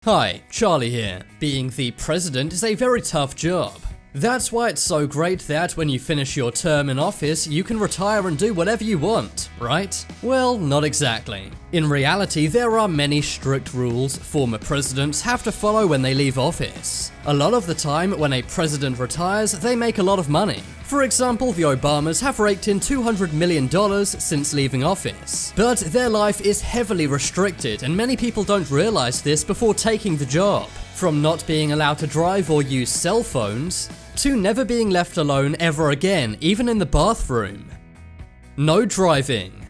Hi, Charlie here. Being the president is a very tough job. That's why it's so great that when you finish your term in office, you can retire and do whatever you want, right? Well, not exactly. In reality, there are many strict rules former presidents have to follow when they leave office. A lot of the time, when a president retires, they make a lot of money. For example, the Obamas have raked in $200 million since leaving office. But their life is heavily restricted, and many people don't realize this before taking the job. From not being allowed to drive or use cell phones, to never being left alone ever again, even in the bathroom. No driving.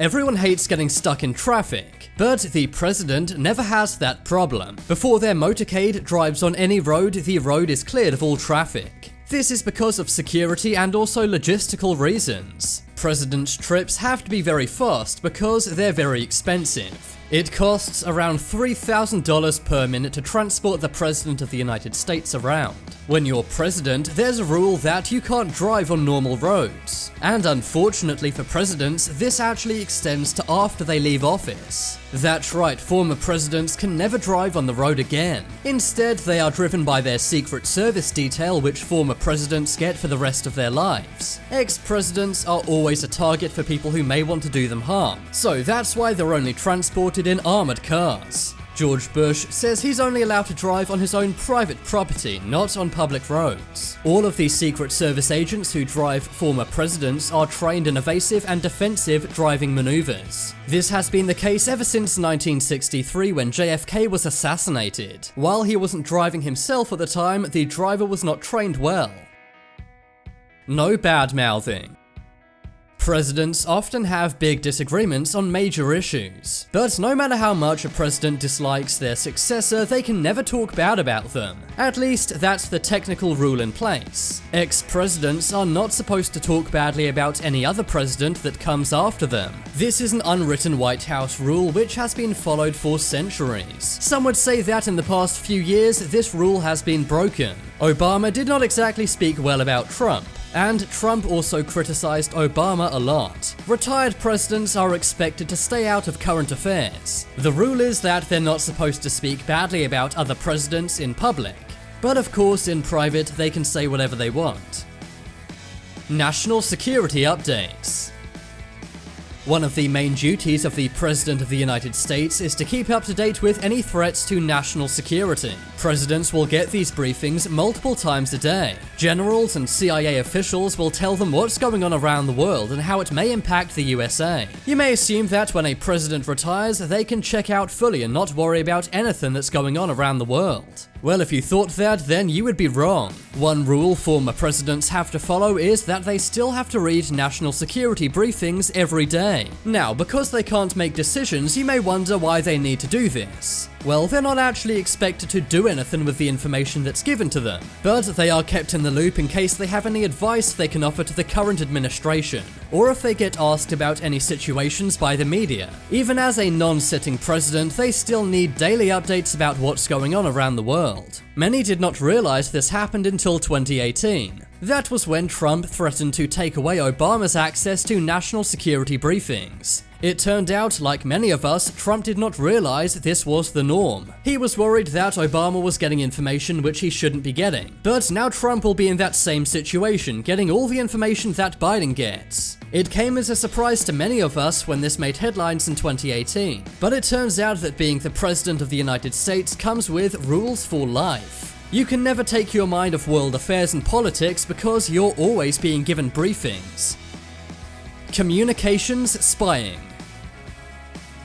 Everyone hates getting stuck in traffic, but the president never has that problem. Before their motorcade drives on any road, the road is cleared of all traffic. This is because of security and also logistical reasons. President's trips have to be very fast because they're very expensive. It costs around $3,000 per minute to transport the President of the United States around. When you're president, there's a rule that you can't drive on normal roads. And unfortunately for presidents, this actually extends to after they leave office. That's right, former presidents can never drive on the road again. Instead, they are driven by their Secret Service detail, which former presidents get for the rest of their lives. Ex-presidents are always a target for people who may want to do them harm, so that's why they're only transported in armored cars. George Bush says he's only allowed to drive on his own private property, not on public roads. All of these Secret Service agents who drive former presidents are trained in evasive and defensive driving maneuvers. This has been the case ever since 1963 when JFK was assassinated. While he wasn't driving himself at the time, the driver was not trained well. No badmouthing. Presidents often have big disagreements on major issues, but no matter how much a president dislikes their successor, they can never talk bad about them. At least, that's the technical rule in place. Ex-presidents are not supposed to talk badly about any other president that comes after them. This is an unwritten White House rule which has been followed for centuries. Some would say that in the past few years, this rule has been broken. Obama did not exactly speak well about Trump. And Trump also criticized Obama a lot. Retired presidents are expected to stay out of current affairs. The rule is that they're not supposed to speak badly about other presidents in public. But of course, in private, they can say whatever they want. National security updates. One of the main duties of the President of the United States is to keep up to date with any threats to national security. Presidents will get these briefings multiple times a day. Generals and CIA officials will tell them what's going on around the world and how it may impact the USA. You may assume that when a president retires, they can check out fully and not worry about anything that's going on around the world. Well, if you thought that, then you would be wrong. One rule former presidents have to follow is that they still have to read national security briefings every day. Now, because they can't make decisions, you may wonder why they need to do this. Well, they're not actually expected to do anything with the information that's given to them, but they are kept in the loop in case they have any advice they can offer to the current administration, or if they get asked about any situations by the media. Even as a non-sitting president, they still need daily updates about what's going on around the world. Many did not realize this happened until 2018. That was when Trump threatened to take away Obama's access to national security briefings. It turned out, like many of us, Trump did not realize this was the norm. He was worried that Obama was getting information which he shouldn't be getting. But now Trump will be in that same situation, getting all the information that Biden gets. It came as a surprise to many of us when this made headlines in 2018. But it turns out that being the President of the United States comes with rules for life. You can never take your mind off world affairs and politics because you're always being given briefings. Communications spying.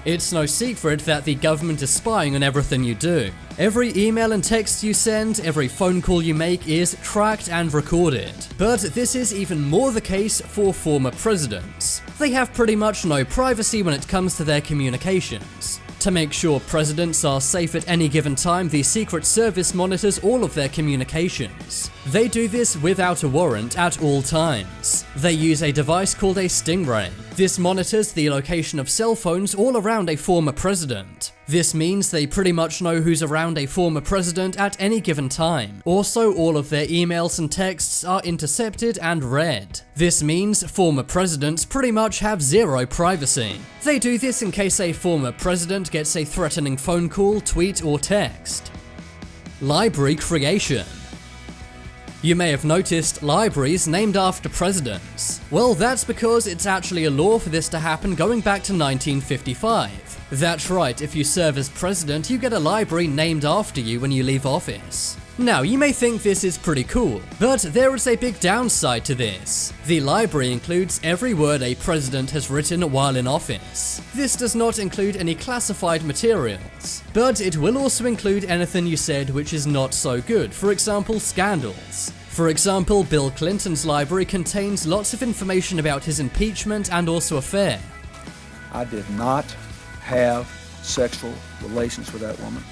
It's no secret that the government is spying on everything you do. Every email and text you send, every phone call you make is tracked and recorded. But this is even more the case for former presidents. They have pretty much no privacy when it comes to their communications. To make sure presidents are safe at any given time, the Secret Service monitors all of their communications. They do this without a warrant at all times. They use a device called a stingray. This monitors the location of cell phones all around a former president. This means they pretty much know who's around a former president at any given time. Also, all of their emails and texts are intercepted and read. This means former presidents pretty much have zero privacy. They do this in case a former president gets a threatening phone call, tweet, or text. Library creation. You may have noticed libraries named after presidents. Well, that's because it's actually a law for this to happen going back to 1955. That's right, if you serve as president, you get a library named after you when you leave office. Now, you may think this is pretty cool, but there is a big downside to this. The library includes every word a president has written while in office. This does not include any classified materials, but it will also include anything you said which is not so good, for example, scandals. For example, Bill Clinton's library contains lots of information about his impeachment and also affair. I did not have sexual relations with that woman.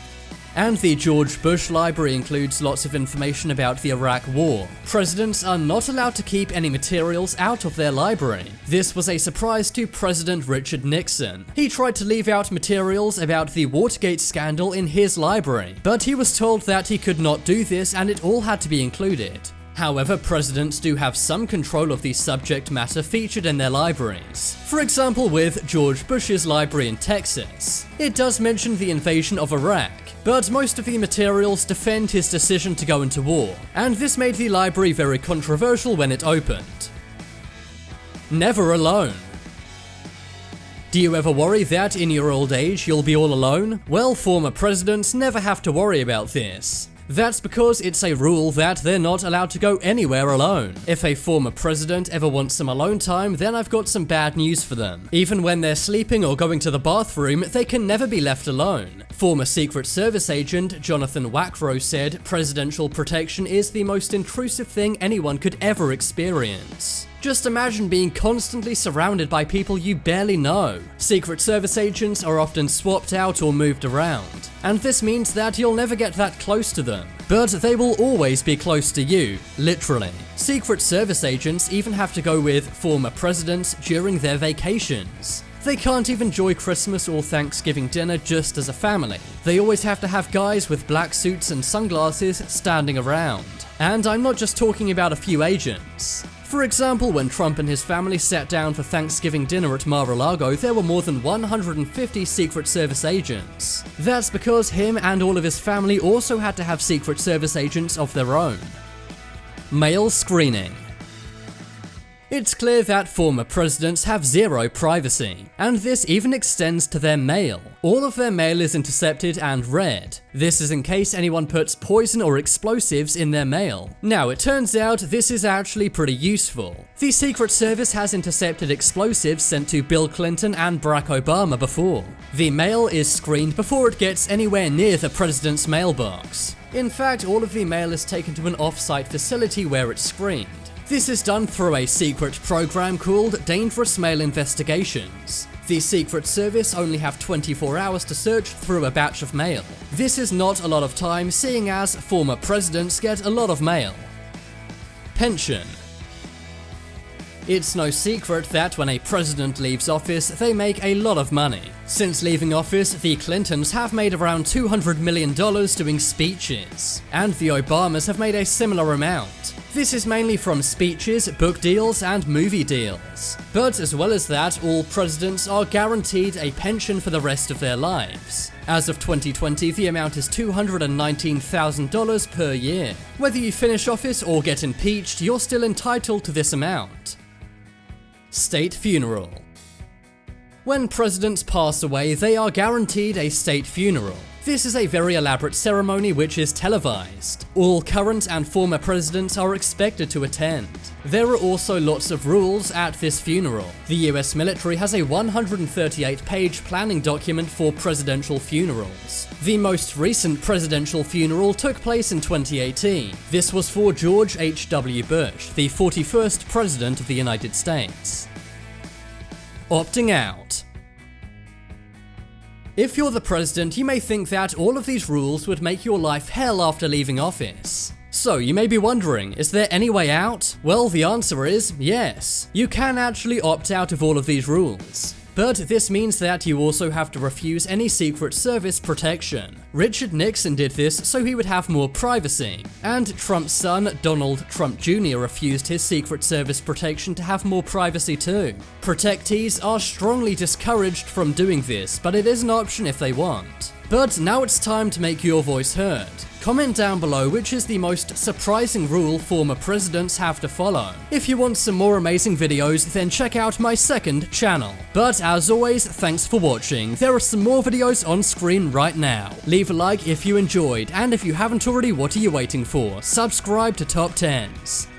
And the George Bush library includes lots of information about the Iraq War. Presidents are not allowed to keep any materials out of their library. This was a surprise to President Richard Nixon. He tried to leave out materials about the Watergate scandal in his library, but he was told that he could not do this and it all had to be included. However, presidents do have some control of the subject matter featured in their libraries. For example, with George Bush's library in Texas. It does mention the invasion of Iraq, but most of the materials defend his decision to go into war, and this made the library very controversial when it opened. Never alone. Do you ever worry that in your old age you'll be all alone? Well, former presidents never have to worry about this. That's because it's a rule that they're not allowed to go anywhere alone. If a former president ever wants some alone time, then I've got some bad news for them. Even when they're sleeping or going to the bathroom, they can never be left alone. Former Secret Service agent Jonathan Wackrow said presidential protection is the most intrusive thing anyone could ever experience. Just imagine being constantly surrounded by people you barely know. Secret Service agents are often swapped out or moved around, and this means that you'll never get that close to them. But they will always be close to you, literally. Secret Service agents even have to go with former presidents during their vacations. They can't even enjoy Christmas or Thanksgiving dinner just as a family. They always have to have guys with black suits and sunglasses standing around. And I'm not just talking about a few agents. For example, when Trump and his family sat down for Thanksgiving dinner at Mar-a-Lago, there were more than 150 Secret Service agents. That's because him and all of his family also had to have Secret Service agents of their own. Mail screening. It's clear that former presidents have zero privacy, and this even extends to their mail. All of their mail is intercepted and read. This is in case anyone puts poison or explosives in their mail. Now, it turns out this is actually pretty useful. The Secret Service has intercepted explosives sent to Bill Clinton and Barack Obama before. The mail is screened before it gets anywhere near the president's mailbox. In fact, all of the mail is taken to an off-site facility where it's screened. This is done through a secret program called Dangerous Mail Investigations. The Secret Service only have 24 hours to search through a batch of mail. This is not a lot of time, seeing as former presidents get a lot of mail. Pension. It's no secret that when a president leaves office, they make a lot of money. Since leaving office, the Clintons have made around $200 million doing speeches, and the Obamas have made a similar amount. This is mainly from speeches, book deals, and movie deals. But as well as that, all presidents are guaranteed a pension for the rest of their lives. As of 2020, the amount is $219,000 per year. Whether you finish office or get impeached, you're still entitled to this amount. State funeral. When presidents pass away, they are guaranteed a state funeral. This is a very elaborate ceremony which is televised. All current and former presidents are expected to attend. There are also lots of rules at this funeral. The US military has a 138-page planning document for presidential funerals. The most recent presidential funeral took place in 2018. This was for George H.W. Bush, the 41st President of the United States. Opting out. If you're the president, you may think that all of these rules would make your life hell after leaving office. So you may be wondering, is there any way out? Well, the answer is yes. You can actually opt out of all of these rules. But this means that you also have to refuse any Secret Service protection. Richard Nixon did this so he would have more privacy, and Trump's son, Donald Trump Jr. refused his Secret Service protection to have more privacy too. Protectees are strongly discouraged from doing this, but it is an option if they want. But now it's time to make your voice heard. Comment down below which is the most surprising rule former presidents have to follow. If you want some more amazing videos, then check out my second channel. But as always, thanks for watching. There are some more videos on screen right now. Leave a like if you enjoyed, and if you haven't already, what are you waiting for? Subscribe to Top 10s.